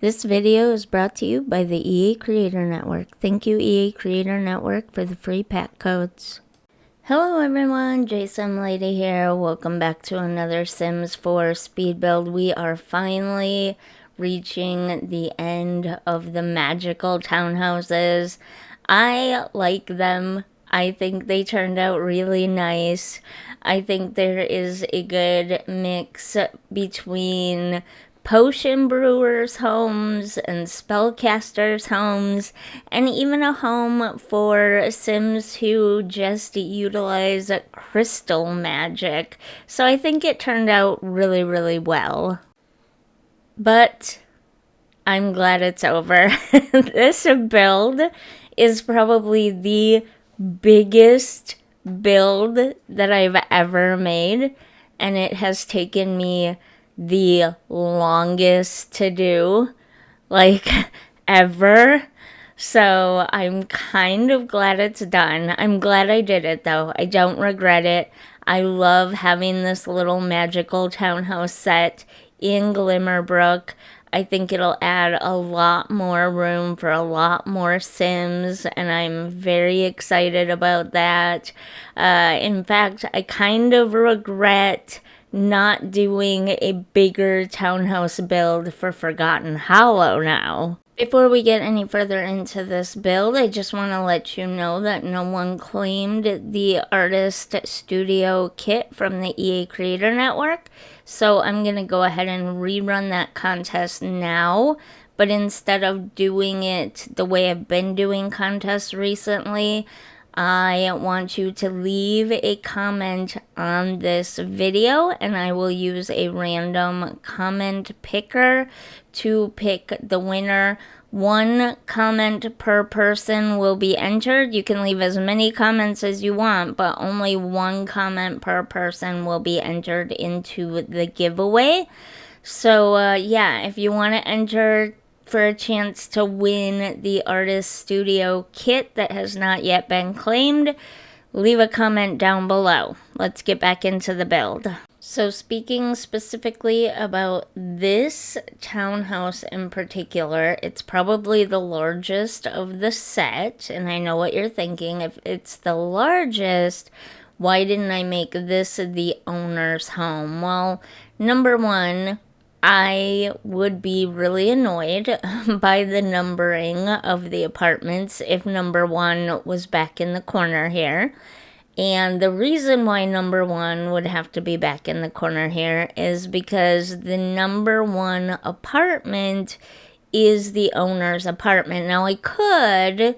This video is brought to you by the EA Creator Network. Thank you, EA Creator Network, for the free pack codes. Hello everyone, JSimLady here. Welcome back to another Sims 4 speed build. We are finally reaching the end of the magical townhouses. I like them. I think they turned out really nice. I think there is a good mix between potion brewers' homes and spellcasters' homes, and even a home for Sims who just utilize crystal magic. So I think it turned out really, really well. But I'm glad it's over. This build is probably the biggest build that I've ever made, and it has taken me the longest to do, like, ever. So I'm kind of glad it's done. I'm glad I did it, though. I don't regret it. I love having this little magical townhouse set in Glimmerbrook. I think it'll add a lot more room for a lot more Sims, and I'm very excited about that. In fact, I kind of regret not doing a bigger townhouse build for Forgotten Hollow now. Before we get any further into this build, I just want to let you know that no one claimed the Artist Studio kit from the EA Creator Network, so I'm going to go ahead and rerun that contest now. But instead of doing it the way I've been doing contests recently, I want you to leave a comment on this video, and I will use a random comment picker to pick the winner. One comment per person will be entered. You can leave as many comments as you want, but only one comment per person will be entered into the giveaway. So yeah, if you want to enter for a chance to win the Artist Studio kit that has not yet been claimed, leave a comment down below. Let's get back into the build. So speaking specifically about this townhouse in particular, it's probably the largest of the set, and I know what you're thinking. If it's the largest, why didn't I make this the owner's home? Well, number one, I would be really annoyed by the numbering of the apartments if number one was back in the corner here. And the reason why number one would have to be back in the corner here is because the number one apartment is the owner's apartment. Now I could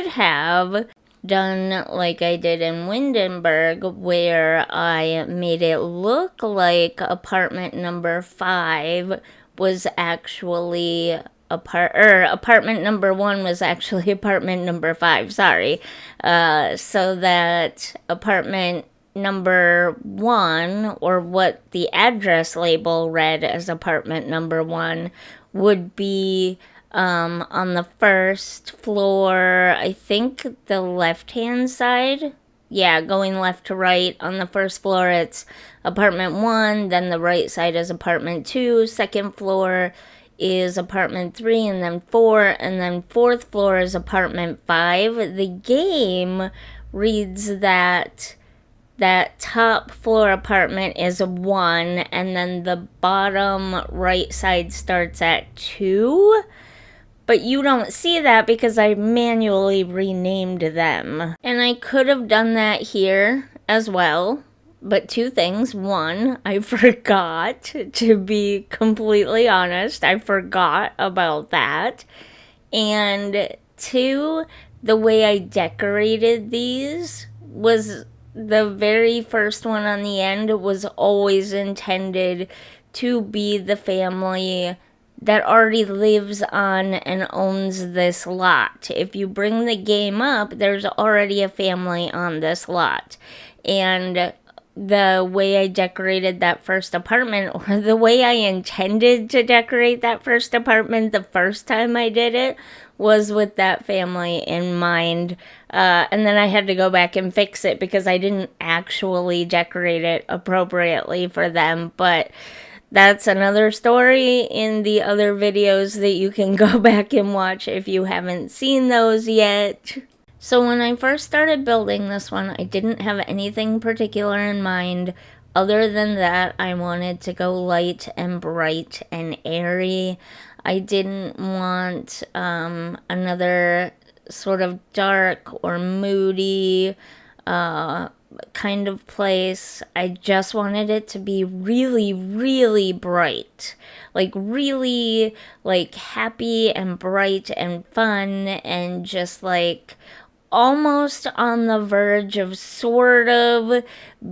have done like I did in Windenburg, where I made it look like apartment number 5 was actually apartment number 1 was actually apartment number 5, sorry. So that apartment number 1, or what the address label read as apartment number 1, would be on the first floor, I think the left-hand side. Yeah, going left to right. On the first floor, it's apartment 1, then the right side is apartment 2, second floor is apartment 3, and then 4, and then fourth floor is apartment 5. The game reads that top floor apartment is 1, and then the bottom right side starts at 2. But you don't see that because I manually renamed them. And I could have done that here as well. But two things. One, I forgot, to be completely honest. I forgot about that. And two, the way I decorated these was the very first one on the end was always intended to be the family that already lives on and owns this lot. If you bring the game up, there's already a family on this lot. And the way I decorated that first apartment, or the way I intended to decorate that first apartment the first time I did it, was with that family in mind. And then I had to go back and fix it because I didn't actually decorate it appropriately for them. But That's another story in the other videos that you can go back and watch if you haven't seen those yet. So when I first started building this one, I didn't have anything particular in mind. Other than that, I wanted to go light and bright and airy. I didn't want another sort of dark or moody kind of place. I just wanted it to be really, really bright. Like really like happy and bright and fun and just like almost on the verge of sort of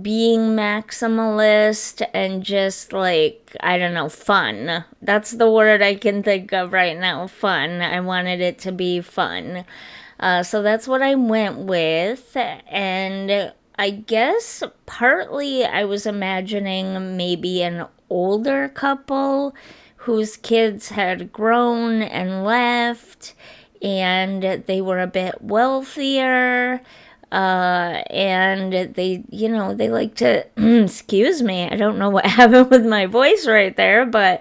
being maximalist and just like, I don't know, fun. That's the word I can think of right now, fun. I wanted it to be fun. So that's what I went with. And I guess partly I was imagining maybe an older couple whose kids had grown and left and they were a bit wealthier. And they like to, excuse me, I don't know what happened with my voice right there, but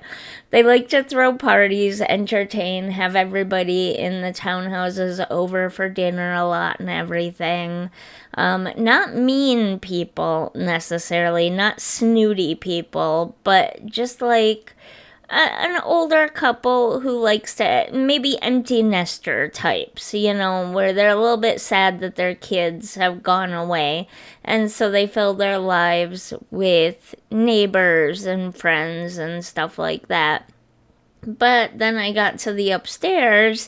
they like to throw parties, entertain, have everybody in the townhouses over for dinner a lot and everything. Not mean people necessarily, not snooty people, but just like an older couple who likes to maybe empty nester types, where they're a little bit sad that their kids have gone away. And so they fill their lives with neighbors and friends and stuff like that. But then I got to the upstairs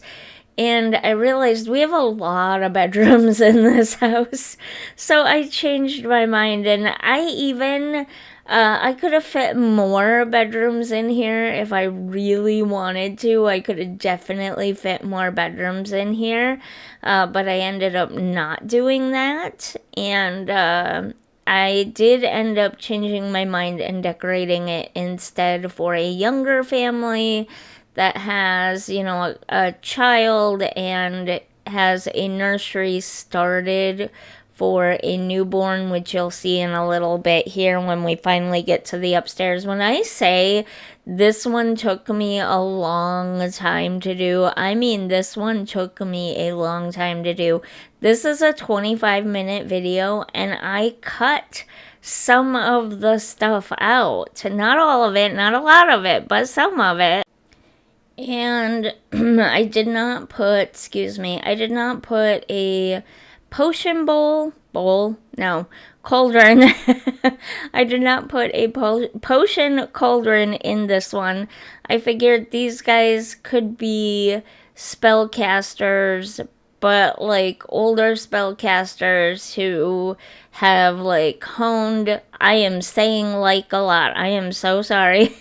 and I realized we have a lot of bedrooms in this house. So I changed my mind and I could have fit more bedrooms in here if I really wanted to. I could have definitely fit more bedrooms in here, but I ended up not doing that. And I did end up changing my mind and decorating it instead for a younger family that has, a child and has a nursery started for a newborn, which you'll see in a little bit here when we finally get to the upstairs. When I say this one took me a long time to do, I mean this one took me a long time to do. This is a 25-minute video, and I cut some of the stuff out. Not all of it, not a lot of it, but some of it. And I did not put a potion cauldron. I did not put a potion cauldron in this one. I figured these guys could be spellcasters, but like older spellcasters who have like honed. I am saying like a lot. I am so sorry.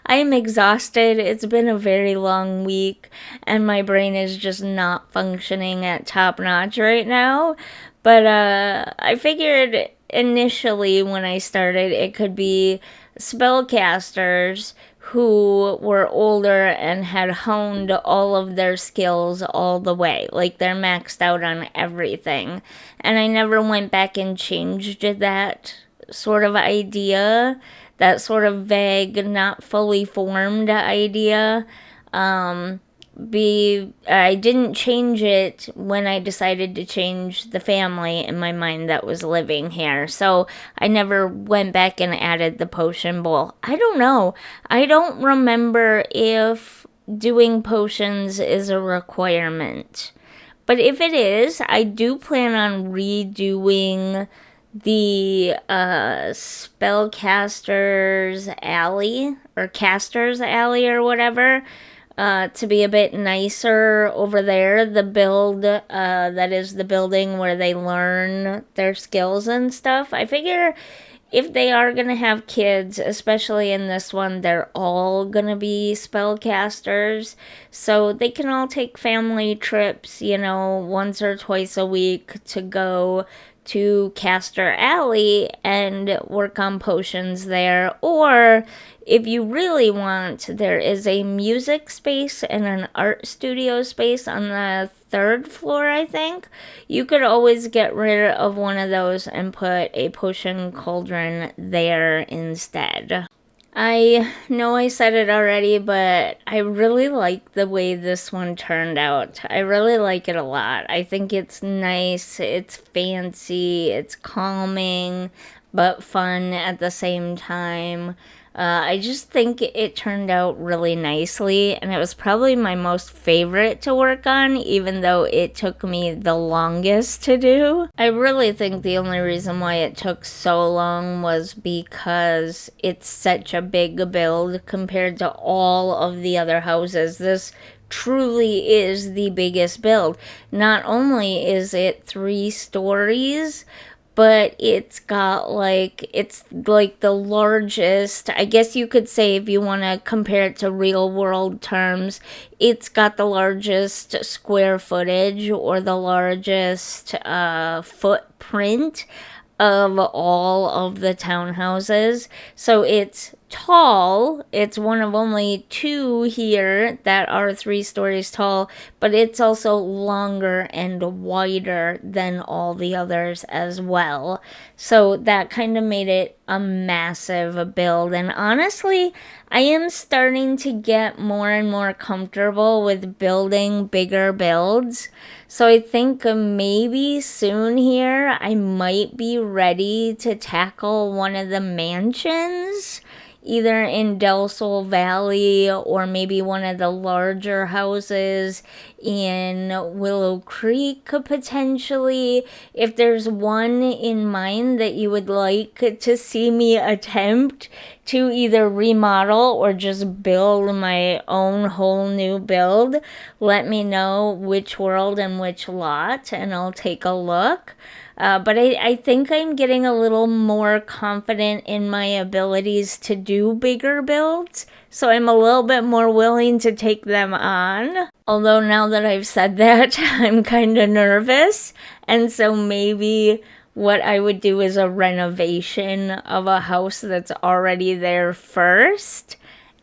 I am exhausted. It's been a very long week, and my brain is just not functioning at top notch right now. But I figured initially when I started, it could be spellcasters who were older and had honed all of their skills all the way. Like they're maxed out on everything. And I never went back and changed that sort of idea, that sort of vague, not fully formed idea. I didn't change it when I decided to change the family in my mind that was living here. So I never went back and added the potion bowl. I don't know. I don't remember if doing potions is a requirement. But if it is, I do plan on redoing the Spellcasters Alley or Casters Alley or whatever to be a bit nicer over there. The build that is the building where they learn their skills and stuff. I figure if they are going to have kids, especially in this one, they're all going to be spellcasters. So they can all take family trips, once or twice a week to go to Caster Alley and work on potions there. Or if you really want, there is a music space and an art studio space on the 3rd floor, I think. You could always get rid of one of those and put a potion cauldron there instead. I know I said it already, but I really like the way this one turned out. I really like it a lot. I think it's nice, it's fancy, it's calming, but fun at the same time. I just think it turned out really nicely, and it was probably my most favorite to work on, even though it took me the longest to do. I really think the only reason why it took so long was because it's such a big build compared to all of the other houses. This truly is the biggest build. Not only is it 3 stories, but it's like the largest, I guess you could say, if you want to compare it to real world terms, it's got the largest square footage or the largest footprint of all of the townhouses. So it's tall. It's one of only 2 here that are 3 stories tall, but it's also longer and wider than all the others as well. So that kind of made it a massive build. And honestly, I am starting to get more and more comfortable with building bigger builds. So I think maybe soon here I might be ready to tackle one of the mansions, either in Del Sol Valley or maybe one of the larger houses in Willow Creek potentially. If there's one in mind that you would like to see me attempt to either remodel or just build my own whole new build, let me know which world and which lot, and I'll take a look. But I think I'm getting a little more confident in my abilities to do bigger builds, so I'm a little bit more willing to take them on. Although now that I've said that, I'm kind of nervous, and so maybe what I would do is a renovation of a house that's already there first,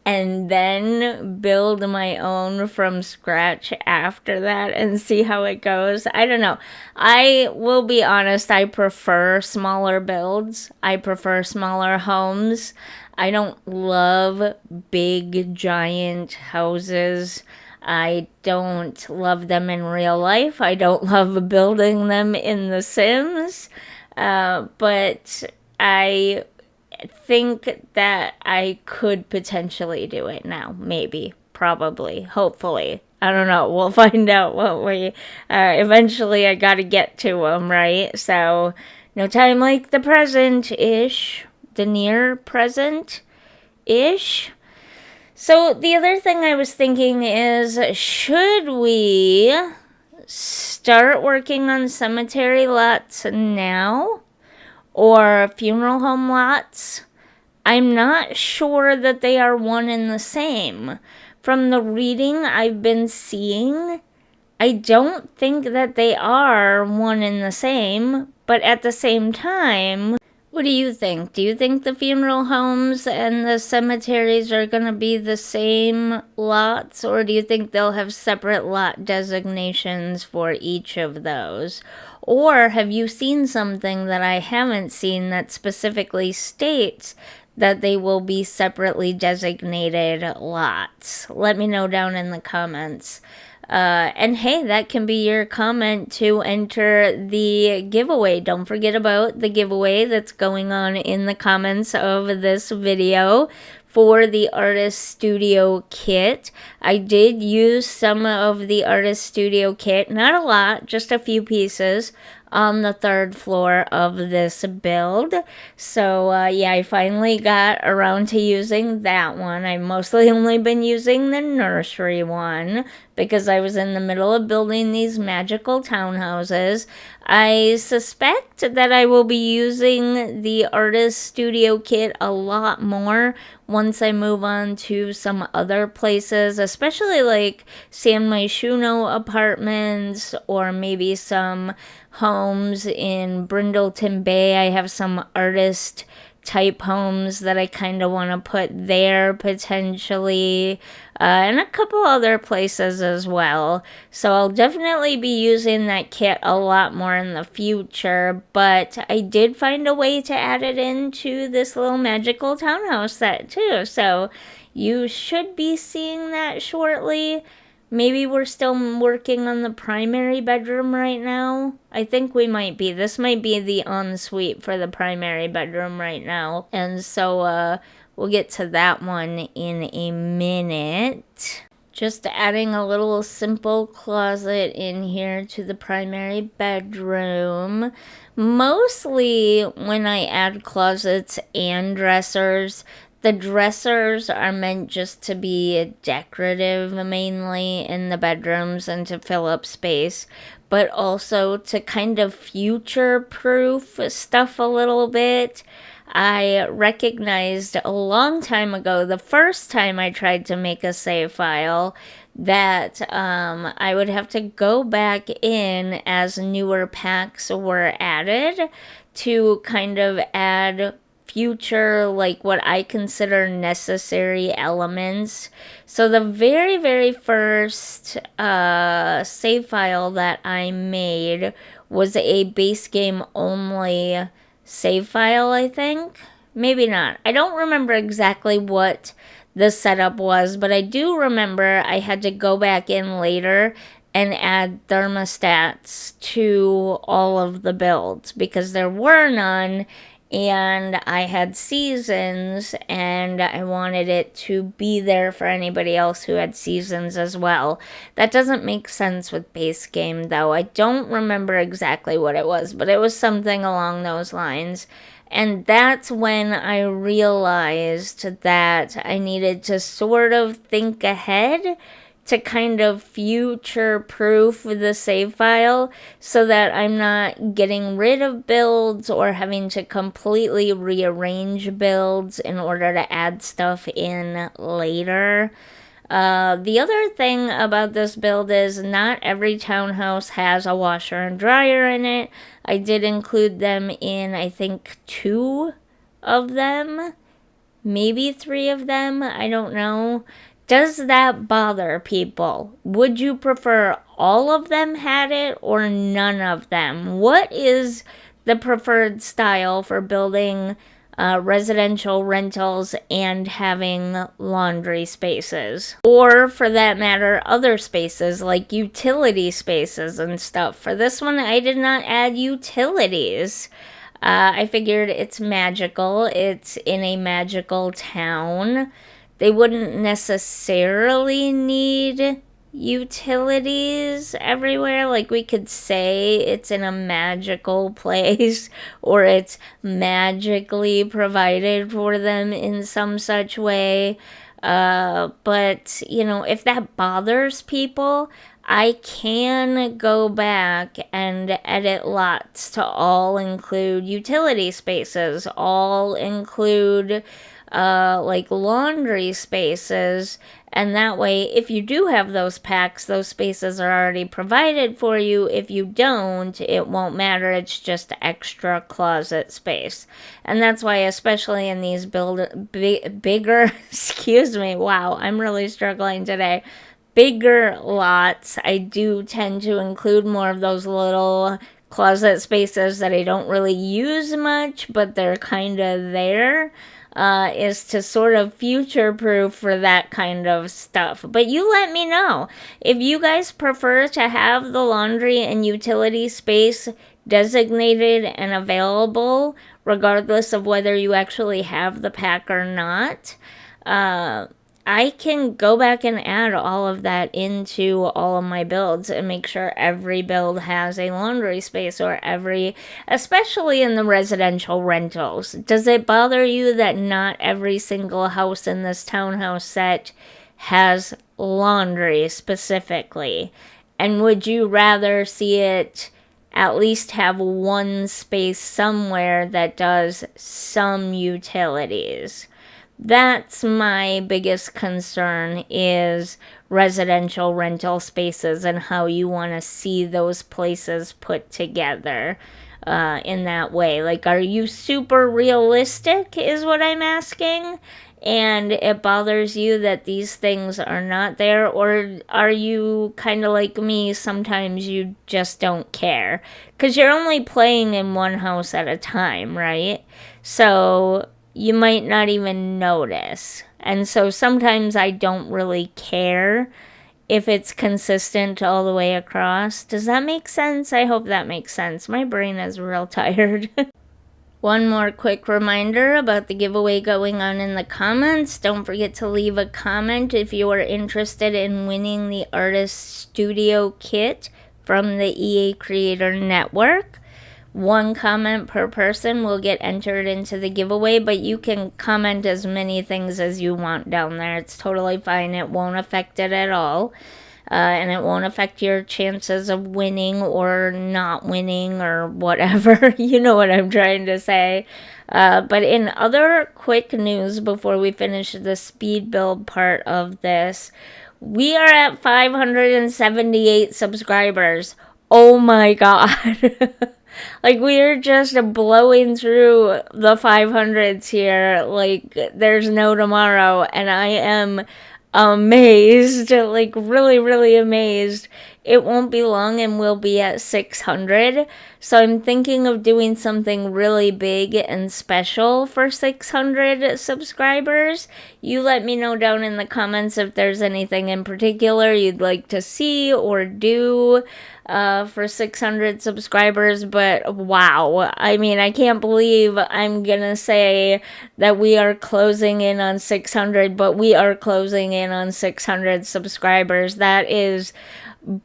and then build my own from scratch after that and see how it goes. I don't know. I will be honest, I prefer smaller builds. I prefer smaller homes. I don't love big, giant houses. I don't love them in real life. I don't love building them in The Sims. But I think that I could potentially do it now. Maybe. Probably. Hopefully. I don't know. We'll find out what we. Eventually, I gotta get to them, right? So, no time like the present ish. The near present ish. So, the other thing I was thinking is, should we start working on cemetery lots now? Or funeral home lots? I'm not sure that they are one and the same. From the reading I've been seeing, I don't think that they are one and the same, but at the same time, what do you think? Do you think the funeral homes and the cemeteries are going to be the same lots, or do you think they'll have separate lot designations for each of those? Or have you seen something that I haven't seen that specifically states that they will be separately designated lots? Let me know down in the comments. And hey, that can be your comment to enter the giveaway. Don't forget about the giveaway that's going on in the comments of this video for the Artist Studio Kit. I did use some of the Artist Studio Kit, not a lot, just a few pieces, on the 3rd floor of this build. So yeah, I finally got around to using that one. I've mostly only been using the nursery one because I was in the middle of building these magical townhouses. I suspect that I will be using the Artist Studio Kit a lot more once I move on to some other places, especially like San Myshuno apartments or maybe some homes in Brindleton Bay. I have some artist type homes that I kind of want to put there potentially, and a couple other places as well. So I'll definitely be using that kit a lot more in the future, but I did find a way to add it into this little magical townhouse set too. So you should be seeing that shortly. Maybe we're still working on the primary bedroom right now. I think we might be. This might be the ensuite for the primary bedroom right now. And so we'll get to that one in a minute. Just adding a little simple closet in here to the primary bedroom. Mostly when I add closets and dressers, the dressers are meant just to be decorative mainly in the bedrooms and to fill up space, but also to kind of future-proof stuff a little bit. I recognized a long time ago, the first time I tried to make a save file, that I would have to go back in as newer packs were added to kind of add future, like what I consider necessary elements. So the very, very first save file that I made was a base game only save file, I think. Maybe not. I don't remember exactly what the setup was, but I do remember I had to go back in later and add thermostats to all of the builds because there were none, and I had seasons and I wanted it to be there for anybody else who had seasons as well. That doesn't make sense with base game though. I don't remember exactly what it was, but it was something along those lines. And that's when I realized that I needed to sort of think ahead to kind of future-proof the save file so that I'm not getting rid of builds or having to completely rearrange builds in order to add stuff in later. The other thing about this build is not every townhouse has a washer and dryer in it. I did include them in, I think, 2 of them, maybe 3 of them, I don't know. Does that bother people? Would you prefer all of them had it or none of them? What is the preferred style for building residential rentals and having laundry spaces? Or for that matter, other spaces like utility spaces and stuff. For this one, I did not add utilities. I figured it's magical. It's in a magical town. They wouldn't necessarily need utilities everywhere. Like we could say it's in a magical place or it's magically provided for them in some such way. But, you know, if that bothers people, I can go back and edit lots to all include utility spaces, all include like laundry spaces, and that way if you do have those packs, those spaces are already provided for you. If you don't, it won't matter. It's just extra closet space. And that's why, especially in these bigger excuse me, wow, I'm really struggling today, bigger lots, I do tend to include more of those little closet spaces that I don't really use much, but they're kind of there. Is to sort of future-proof for that kind of stuff. But you let me know. If you guys prefer to have the laundry and utility space designated and available, regardless of whether you actually have the pack or not, I can go back and add all of that into all of my builds and make sure every build has a laundry space, or especially in the residential rentals. Does it bother you that not every single house in this townhouse set has laundry specifically? And would you rather see it at least have one space somewhere that does some utilities? That's my biggest concern, is residential rental spaces and how you want to see those places put together. in that way. Like, are you super realistic is what I'm asking? And it bothers you that these things are not there, or are you kind of like me, sometimes you just don't care because you're only playing in one house at a time, right? So you might not even notice. And so sometimes I don't really care if it's consistent all the way across. Does that make sense? I hope that makes sense. My brain is real tired. One more quick reminder about the giveaway going on in the comments. Don't forget to leave a comment if you are interested in winning the Artist Studio Kit from the EA Creator Network. One comment per person will get entered into the giveaway, but you can comment as many things as you want down there. It's totally fine. It won't affect it at all. And it won't affect your chances of winning or not winning or whatever. You know what I'm trying to say. But in other quick news before we finish the speed build part of this, we are at 578 subscribers. Oh my god. Like, we're just blowing through the 500s here like there's no tomorrow, and I am amazed, like really, really amazed. It won't be long and we'll be at 600. So I'm thinking of doing something really big and special for 600 subscribers. You let me know down in the comments if there's anything in particular you'd like to see or do for 600 subscribers. But wow, I mean, I can't believe I'm gonna say that we are closing in on 600, but we are closing in on 600 subscribers. That is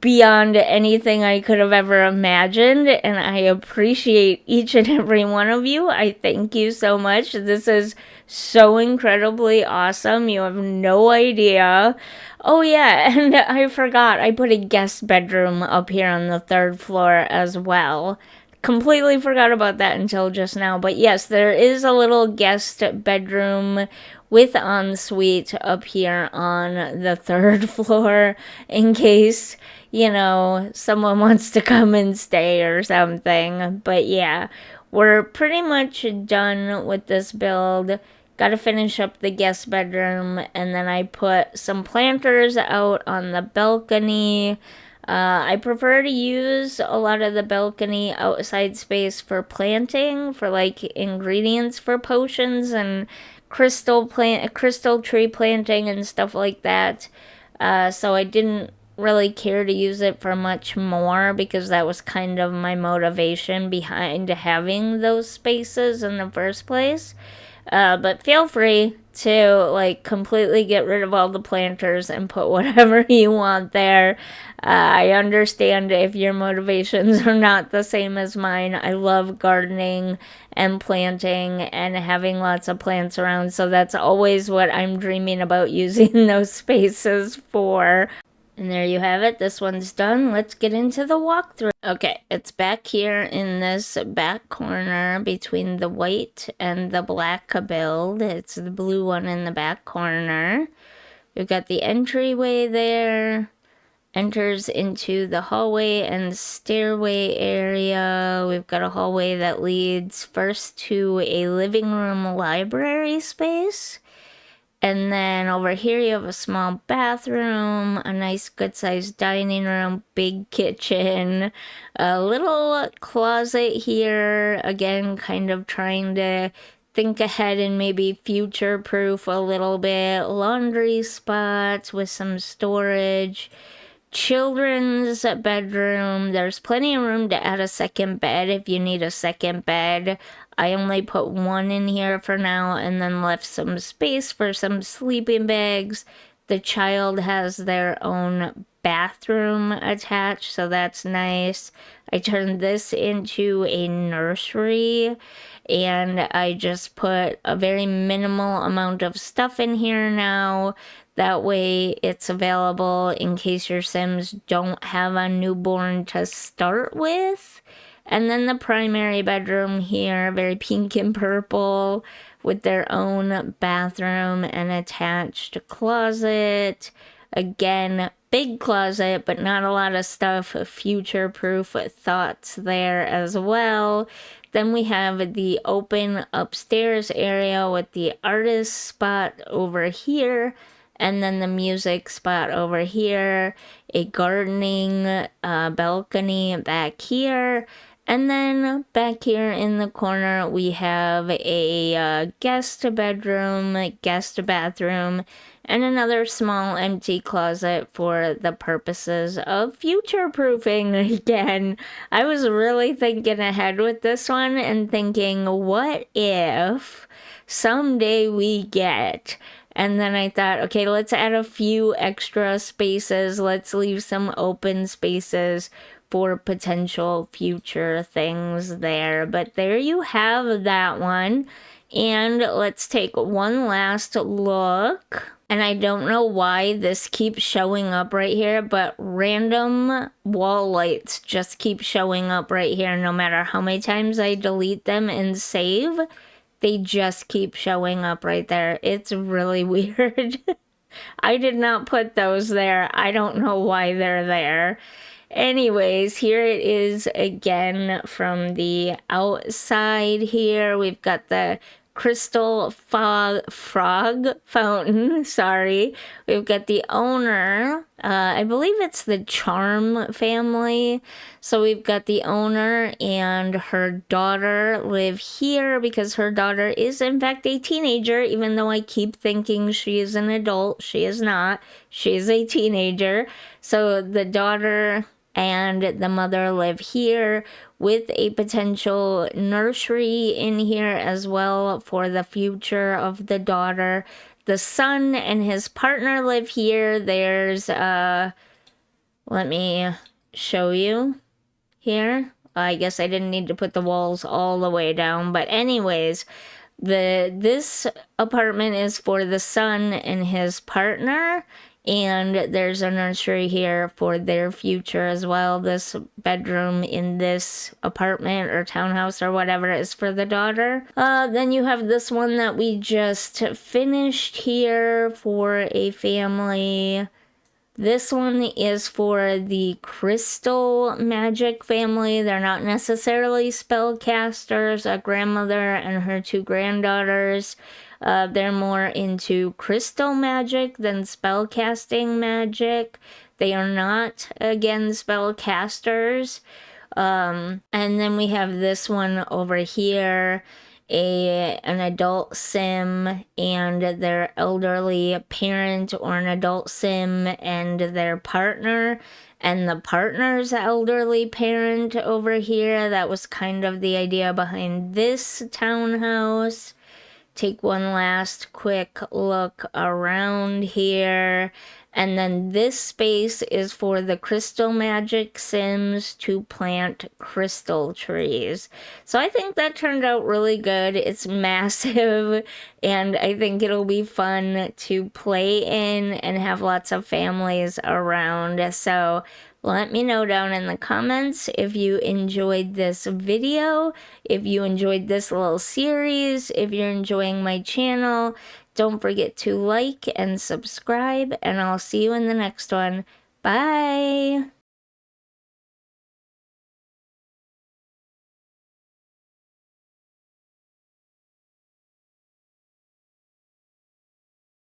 beyond anything I could have ever imagined, and I appreciate each and every one of you. I thank you so much. This is so incredibly awesome. You have no idea. Oh yeah, and I forgot, I put a guest bedroom up here on the 3rd floor as well. Completely forgot about that until just now. But yes, there is a little guest bedroom with ensuite up here on the 3rd floor in case, you know, someone wants to come and stay or something. But yeah, we're pretty much done with this build. Got to finish up the guest bedroom, and then I put some planters out on the balcony. I prefer to use a lot of the balcony outside space for planting, for like ingredients for potions and crystal tree planting and stuff like that. So I didn't really care to use it for much more because that was kind of my motivation behind having those spaces in the first place. But feel free to like completely get rid of all the planters and put whatever you want there. I understand if your motivations are not the same as mine. I love gardening and planting and having lots of plants around, so that's always what I'm dreaming about using those spaces for. And there you have it. This one's done. Let's get into the walkthrough. Okay, it's back here in this back corner between the white and the black build. It's the blue one in the back corner. We've got the entryway there. Enters into the hallway and stairway area. We've got a hallway that leads first to a living room library space. And then over here you have a small bathroom, a nice good-sized dining room, big kitchen, a little closet here, again, kind of trying to think ahead and maybe future-proof a little bit, laundry spots with some storage, children's bedroom. There's plenty of room to add a second bed if you need a second bed. I only put one in here for now and then left some space for some sleeping bags. The child has their own bathroom attached, so that's nice. I turned this into a nursery, and I just put a very minimal amount of stuff in here now. That way it's available in case your Sims don't have a newborn to start with. And then the primary bedroom here, very pink and purple, with their own bathroom and attached closet. Again, big closet, but not a lot of stuff, future-proof thoughts there as well. Then we have the open upstairs area with the artist spot over here, and then the music spot over here, a gardening balcony back here, and then back here in the corner we have a guest bedroom, guest bathroom, and another small empty closet for the purposes of future proofing again. I was really thinking ahead with this one and thinking, what if someday we get... And then I thought, okay, let's add a few extra spaces. Let's leave some open spaces for potential future things there. But there you have that one. And let's take one last look. And I don't know why this keeps showing up right here, but random wall lights just keep showing up right here no matter how many times I delete them and save. They just keep showing up right there. It's really weird. I did not put those there. I don't know why they're there. Anyways, here it is again from the outside here. We've got the crystal frog fountain, sorry. We've got the owner, I believe it's the Charm family. So we've got the owner and her daughter live here because her daughter is in fact a teenager, even though I keep thinking she is an adult. She is not. She is a teenager. So the daughter and the mother live here with a potential nursery in here as well for the future of the daughter. The son and his partner live here. There's, let me show you here. I guess I didn't need to put the walls all the way down, but anyways, this apartment is for the son and his partner, and there's a nursery here for their future as well. This bedroom in this apartment or townhouse or whatever is for the daughter. Then you have this one that we just finished here for a family. This one is for the Crystal Magic family. They're not necessarily spellcasters. A grandmother and her two granddaughters. They're more into crystal magic than spellcasting magic. They are not, again, spellcasters. And then we have this one over here. An adult sim and their elderly parent, or an adult sim and their partner, and the partner's elderly parent over here. That was kind of the idea behind this townhouse. Take one last quick look around here. And then this space is for the Crystal Magic Sims to plant crystal trees. So I think that turned out really good. It's massive, and I think it'll be fun to play in and have lots of families around. So let me know down in the comments if you enjoyed this video, if you enjoyed this little series, if you're enjoying my channel. Don't forget to like and subscribe, and I'll see you in the next one. Bye!